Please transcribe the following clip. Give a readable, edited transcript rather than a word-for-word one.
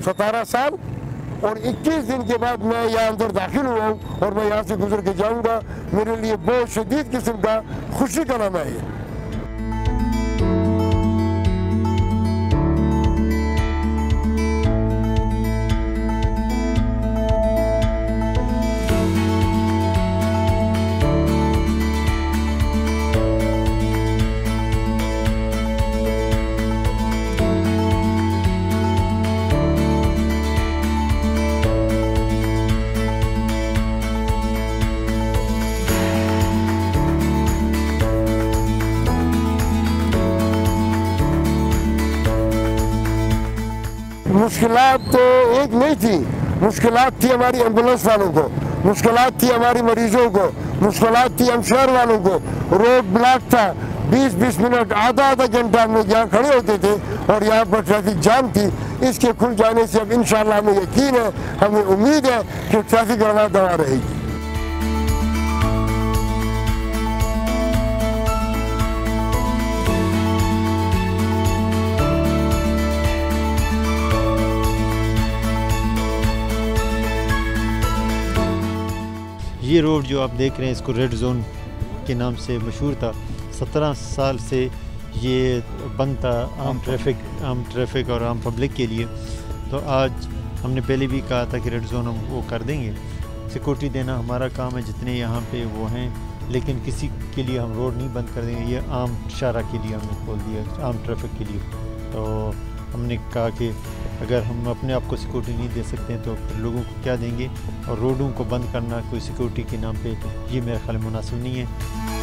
17 साल और 21 दिन के बाद मैं यहाँ अंदर दाखिल हुआ हूँ और मैं यहाँ से गुजर के जाऊँगा। मेरे लिए बहुत शदीद किस्म का खुशी का लम्हा है ये। मुश्किलात तो एक नहीं थी, मुश्किलात थी हमारी एम्बुलेंस वालों को, मुश्किलात थी हमारी मरीजों को, मुश्किलात थी हम शहर वालों को। रोड ब्लॉक था, 20-20 मिनट आधा घंटा हम लोग यहाँ खड़े होते थे और यहाँ पर ट्रैफिक जाम थी। इसके खुल जाने से अब इंशाअल्लाह हमें यकीन है, हमें उम्मीद है कि ट्रैफिक रवा दवा रहेगी। ये रोड जो आप देख रहे हैं इसको रेड जोन के नाम से मशहूर था। 17 साल से ये बंद था आम ट्रैफिक और आम पब्लिक के लिए। तो आज हमने पहले भी कहा था कि रेड जोन हम वो कर देंगे। सिक्योरिटी देना हमारा काम है जितने यहाँ पे वो हैं, लेकिन किसी के लिए हम रोड नहीं बंद कर देंगे। ये आम शारा के लिए हमने खोल दिया, आम ट्रैफिक के लिए। तो हमने कहा कि अगर हम अपने आप को सिक्योरिटी नहीं दे सकते हैं तो फिर लोगों को क्या देंगे। और रोडों को बंद करना कोई सिक्योरिटी के नाम पे ये मेरे ख्याल मुनासिब नहीं है।